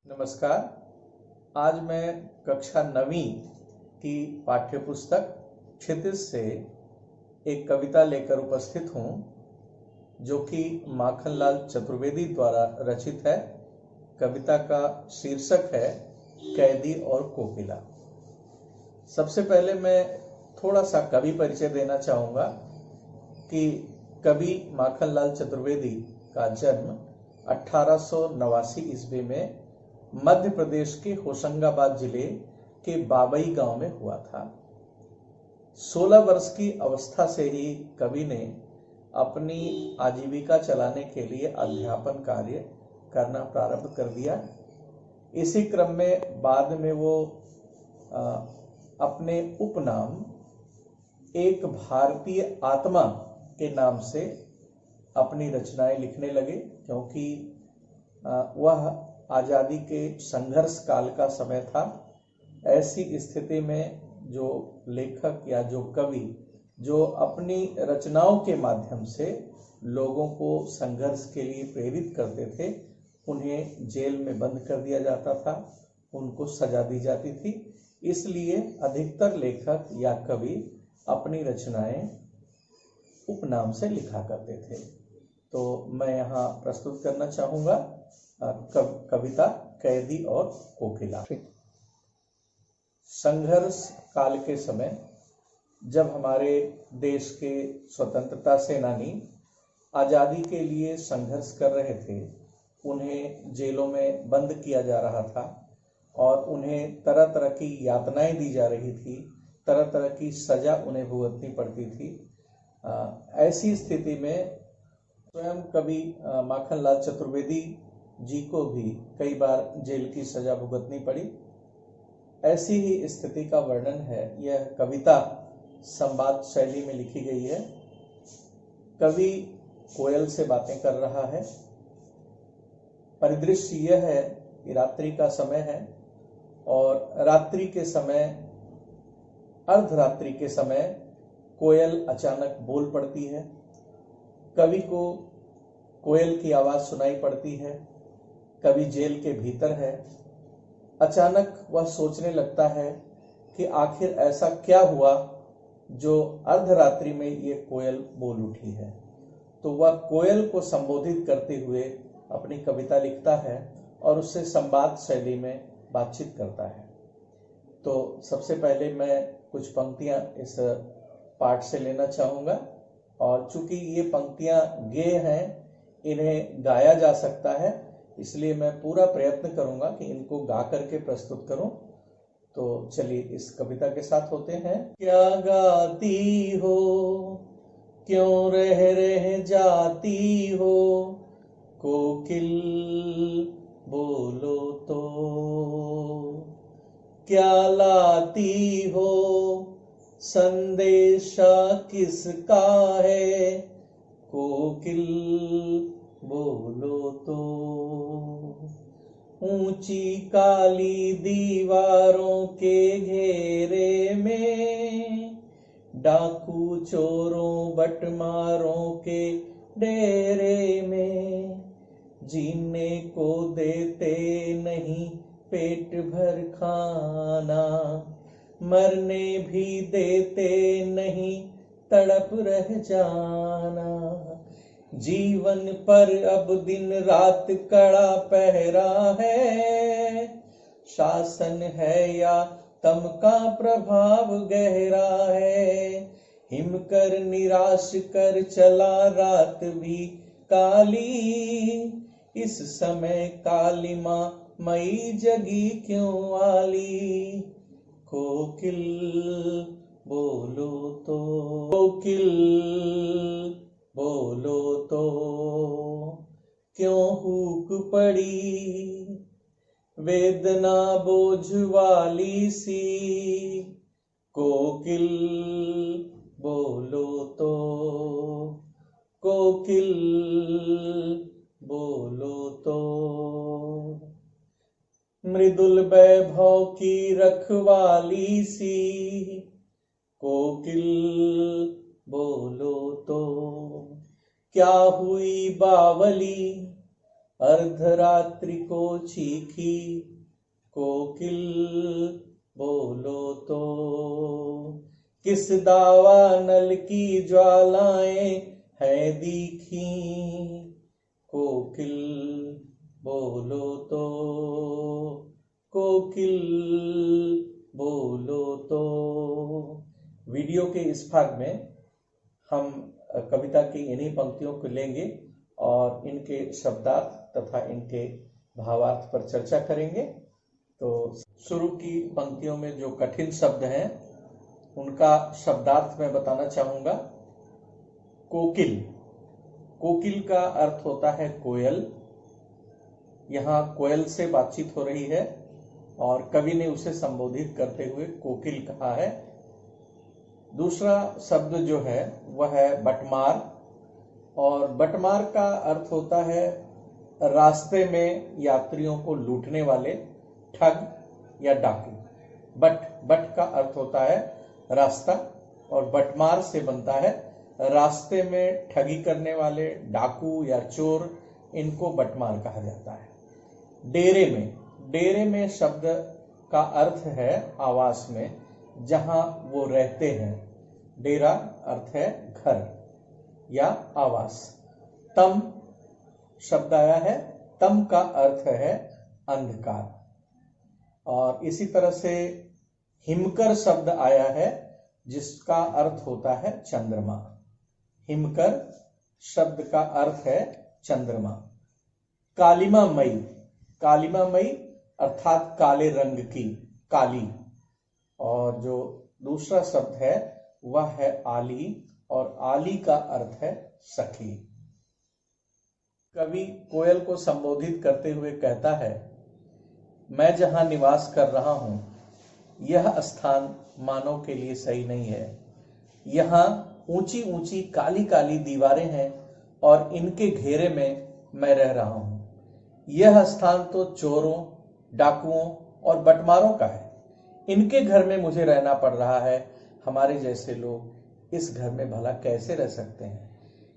नमस्कार। आज मैं कक्षा 9वीं की पाठ्यपुस्तक क्षितिज से एक कविता लेकर उपस्थित हूँ, जो कि माखनलाल चतुर्वेदी द्वारा रचित है। कविता का शीर्षक है कैदी और कोकिला। सबसे पहले मैं थोड़ा सा कवि परिचय देना चाहूँगा कि कवि माखनलाल चतुर्वेदी का जन्म 1889 ईस्वी में मध्य प्रदेश के होशंगाबाद जिले के बाबई गांव में हुआ था। 16 वर्ष की अवस्था से ही कवि ने अपनी आजीविका चलाने के लिए अध्यापन कार्य करना प्रारंभ कर दिया। इसी क्रम में बाद में वो अपने उपनाम एक भारतीय आत्मा के नाम से अपनी रचनाएं लिखने लगे, क्योंकि वह आज़ादी के संघर्ष काल का समय था। ऐसी स्थिति में जो लेखक या जो कवि जो अपनी रचनाओं के माध्यम से लोगों को संघर्ष के लिए प्रेरित करते थे, उन्हें जेल में बंद कर दिया जाता था, उनको सजा दी जाती थी। इसलिए अधिकतर लेखक या कवि अपनी रचनाएं उपनाम से लिखा करते थे। तो मैं यहाँ प्रस्तुत करना चाहूँगा कविता कैदी और कोकिला। संघर्ष काल के समय जब हमारे देश के स्वतंत्रता सेनानी आज़ादी के लिए संघर्ष कर रहे थे, उन्हें जेलों में बंद किया जा रहा था और उन्हें तरह तरह की यातनाएं दी जा रही थी, तरह तरह की सजा उन्हें भुगतनी पड़ती थी। ऐसी स्थिति में स्वयं कवि माखनलाल चतुर्वेदी जी को भी कई बार जेल की सजा भुगतनी पड़ी। ऐसी ही स्थिति का वर्णन है। यह कविता संवाद शैली में लिखी गई है। कवि कोयल से बातें कर रहा है। परिदृश्य यह है कि रात्रि का समय है और रात्रि के समय, अर्धरात्रि के समय कोयल अचानक बोल पड़ती है। कवि को कोयल की आवाज सुनाई पड़ती है। कवि जेल के भीतर है। अचानक वह सोचने लगता है कि आखिर ऐसा क्या हुआ जो अर्धरात्रि में ये कोयल बोल उठी है। तो वह कोयल को संबोधित करते हुए अपनी कविता लिखता है और उससे संवाद शैली में बातचीत करता है। तो सबसे पहले मैं कुछ पंक्तियां इस पाठ से लेना चाहूँगा, और चूंकि ये पंक्तियां गेय हैं, इन्हें गाया जा सकता है, इसलिए मैं पूरा प्रयत्न करूंगा कि इनको गा करके प्रस्तुत करूं। तो चलिए इस कविता के साथ होते हैं। क्या गाती हो, क्यों रह जाती हो, कोकिल बोलो तो। क्या लाती हो, संदेशा किसका है, कोकिल बोलो तो। ऊंची काली दीवारों के घेरे में, डाकू चोरों बटमारों के डेरे में, जीने को देते नहीं पेट भर खाना, मरने भी देते नहीं तड़प रह जाना। जीवन पर अब दिन रात कड़ा पहरा है, शासन है या तम का प्रभाव गहरा है। हिम कर निराश कर चला रात भी काली, इस समय कालिमा मई जगी क्यों आली, कोकिल बोलो तो। कोकिल बोलो तो, क्यों हुक पड़ी, वेदना बोझ वाली सी, कोकिल बोलो तो। कोकिल बोलो तो। मृदुल वैभव की रखवाली सी, कोकिल बोलो तो। क्या हुई बावली, अर्धरात्रि को चीखी कोकिल बोलो तो, किस दावा नल की ज्वालाएं है दीखी कोकिल बोलो तो, कोकिल बोलो तो। वीडियो के इस भाग में हम कविता की इन्हीं पंक्तियों को लेंगे और इनके शब्दार्थ तथा इनके भावार्थ पर चर्चा करेंगे। तो शुरू की पंक्तियों में जो कठिन शब्द हैं उनका शब्दार्थ मैं बताना चाहूंगा। कोकिल, कोकिल का अर्थ होता है कोयल। यहाँ कोयल से बातचीत हो रही है और कवि ने उसे संबोधित करते हुए कोकिल कहा है। दूसरा शब्द जो है वह है बटमार, और बटमार का अर्थ होता है रास्ते में यात्रियों को लूटने वाले ठग या डाकू। बट का अर्थ होता है रास्ता और बटमार से बनता है रास्ते में ठगी करने वाले डाकू या चोर, इनको बटमार कहा जाता है। डेरे में शब्द का अर्थ है आवास में, जहां वो रहते हैं। डेरा अर्थ है घर या आवास। तम शब्द आया है, तम का अर्थ है अंधकार। और इसी तरह से हिमकर शब्द आया है जिसका अर्थ होता है चंद्रमा। हिमकर शब्द का अर्थ है चंद्रमा। कालिमा मई, कालिमा मई अर्थात काले रंग की, काली। और जो दूसरा शब्द है वह है आली, और आली का अर्थ है सखी। कवि कोयल को संबोधित करते हुए कहता है, मैं जहां निवास कर रहा हूं यह स्थान मानव के लिए सही नहीं है। यहाँ ऊंची ऊंची काली काली दीवारें हैं और इनके घेरे में मैं रह रहा हूं। यह स्थान तो चोरों, डाकुओं और बटमारों का है। इनके घर में मुझे रहना पड़ रहा है। हमारे जैसे लोग इस घर में भला कैसे रह सकते हैं?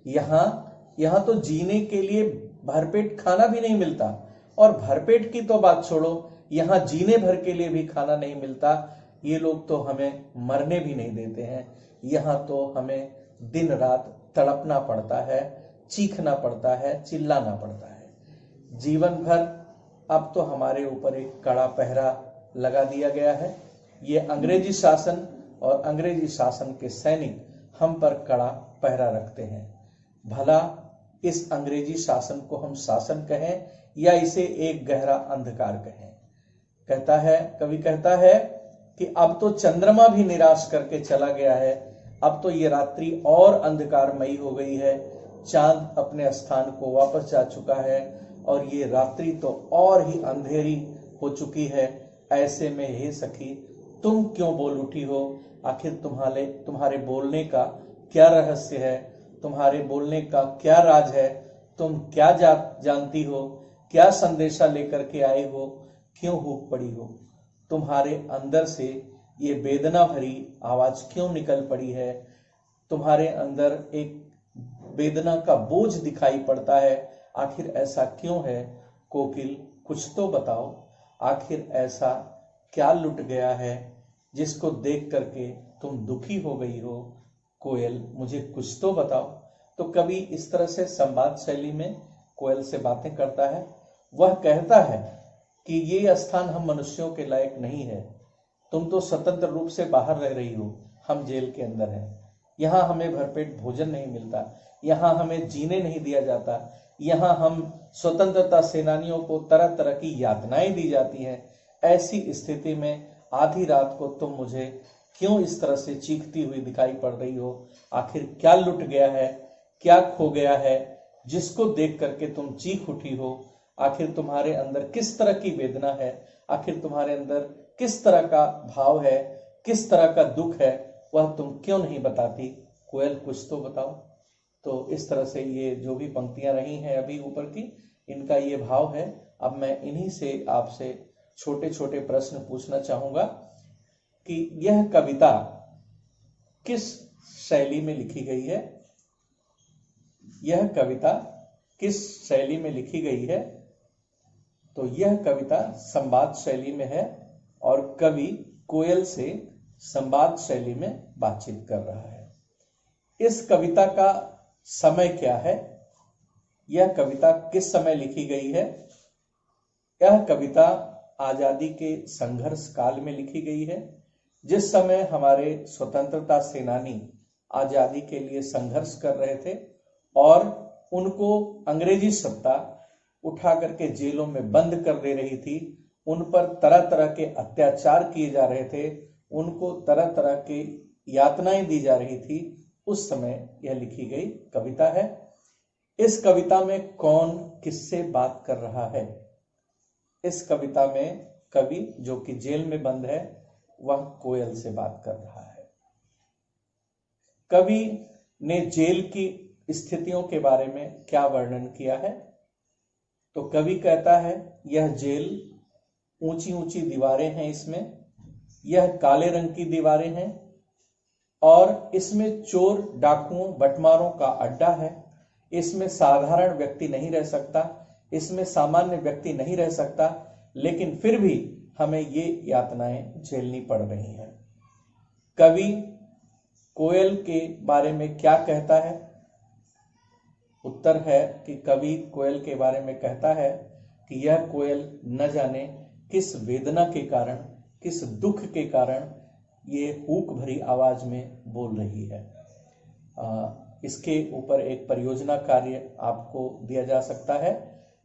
यहाँ तो जीने के लिए भरपेट खाना भी नहीं मिलता, और भरपेट की तो बात छोड़ो, यहाँ जीने भर के लिए भी खाना नहीं मिलता। ये लोग तो हमें मरने भी नहीं देते हैं। यहाँ तो हमें दिन रात तड़पना पड़ता है, चीखना पड़ता है, चिल्लाना पड़ता है। जीवन भर अब तो हमारे ऊपर एक कड़ा पहरा लगा दिया गया है। ये अंग्रेजी शासन और अंग्रेजी शासन के सैनिक हम पर कड़ा पहरा रखते हैं। भला इस अंग्रेजी शासन को हम शासन कहें या इसे एक गहरा अंधकार कहें? कवि कहता है कि अब तो चंद्रमा भी निराश करके चला गया है। अब तो ये रात्रि और अंधकारमयी हो गई है। चांद अपने स्थान को वापस जा चुका है और ये रात्रि तो और ही अंधेरी हो चुकी है। ऐसे में हे सखी, तुम क्यों बोल उठी हो? आखिर तुम्हारे बोलने का क्या रहस्य है? तुम्हारे बोलने का क्या राज है? तुम क्या जानती हो? क्या संदेशा लेकर के आए हो? क्यों हुक पड़ी हो? तुम्हारे अंदर से ये वेदना भरी आवाज क्यों निकल पड़ी है? तुम्हारे अंदर एक वेदना का बोझ दिखाई पड़ता है। आखिर ऐसा क्यों है? कोकिल, कुछ तो बताओ। आखिर ऐसा क्या लुट गया है जिसको देख करके तुम दुखी हो गई हो? कोयल, मुझे कुछ तो बताओ। तो कवि इस तरह से संवाद शैली में कोयल से बातें करता है। वह कहता है कि ये स्थान हम मनुष्यों के लायक नहीं है। तुम तो स्वतंत्र रूप से बाहर रह रही हो, हम जेल के अंदर हैं। यहाँ हमें भरपेट भोजन नहीं मिलता, यहाँ हमें जीने नहीं दिया जाता, यहाँ हम स्वतंत्रता सेनानियों को तरह तरह की यातनाएं दी जाती हैं। ऐसी स्थिति में आधी रात को तुम मुझे क्यों इस तरह से चीखती हुई दिखाई पड़ रही हो? आखिर क्या लुट गया है, क्या खो गया है जिसको देख करके तुम चीख उठी हो? आखिर तुम्हारे अंदर किस तरह की वेदना है? आखिर तुम्हारे अंदर किस तरह का भाव है, किस तरह का दुख है? वह तुम क्यों नहीं बताती? कोयल, कुछ तो बताओ। तो इस तरह से ये जो भी पंक्तियां रही हैं अभी ऊपर की, इनका ये भाव है। अब मैं इन्हीं से आपसे छोटे छोटे प्रश्न पूछना चाहूंगा कि यह कविता किस शैली में लिखी गई है? यह कविता किस शैली में लिखी गई है? तो यह कविता संवाद शैली में है और कवि कोयल से संवाद शैली में बातचीत कर रहा है। इस कविता का समय क्या है? यह कविता किस समय लिखी गई है? यह कविता आजादी के संघर्ष काल में लिखी गई है, जिस समय हमारे स्वतंत्रता सेनानी आजादी के लिए संघर्ष कर रहे थे और उनको अंग्रेजी सत्ता उठा करके जेलों में बंद कर दे रही थी, उन पर तरह तरह के अत्याचार किए जा रहे थे, उनको तरह तरह के यातनाएं दी जा रही थी। उस समय यह लिखी गई कविता है। इस कविता में कौन किससे बात कर रहा है? इस कविता में कवि, जो कि जेल में बंद है, वह कोयल से बात कर रहा है। कवि ने जेल की स्थितियों के बारे में क्या वर्णन किया है? तो कवि कहता है, यह जेल ऊंची ऊंची दीवारें हैं, इसमें यह काले रंग की दीवारें हैं और इसमें चोर डाकुओं बटमारों का अड्डा है। इसमें साधारण व्यक्ति नहीं रह सकता, इसमें सामान्य व्यक्ति नहीं रह सकता, लेकिन फिर भी हमें ये यातनाएं झेलनी पड़ रही हैं। कवि कोयल के बारे में क्या कहता है? उत्तर है कि कवि कोयल के बारे में कहता है कि यह कोयल न जाने किस वेदना के कारण, किस दुख के कारण ये हूक भरी आवाज में बोल रही है। इसके ऊपर एक परियोजना कार्य आपको दिया जा सकता है।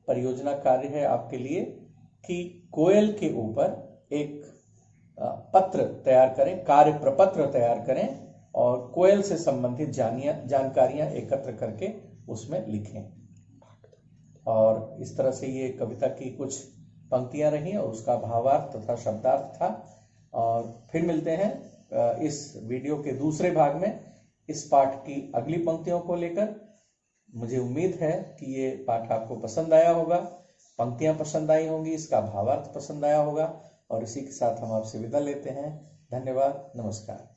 परियोजना कार्य है आपके लिए कि कोयल के ऊपर एक पत्र तैयार करें, कार्य प्रपत्र तैयार करें और कोयल से संबंधित जानकारियां एकत्र करके उसमें लिखें। और इस तरह से ये कविता की कुछ पंक्तियां रही और उसका भावार्थ तथा शब्दार्थ था। और फिर मिलते हैं इस वीडियो के दूसरे भाग में इस पाठ की अगली पंक्तियों को लेकर। मुझे उम्मीद है कि ये पाठ आपको पसंद आया होगा, पंक्तियां पसंद आई होंगी, इसका भावार्थ पसंद आया होगा। और इसी के साथ हम आपसे विदा लेते हैं। धन्यवाद, नमस्कार।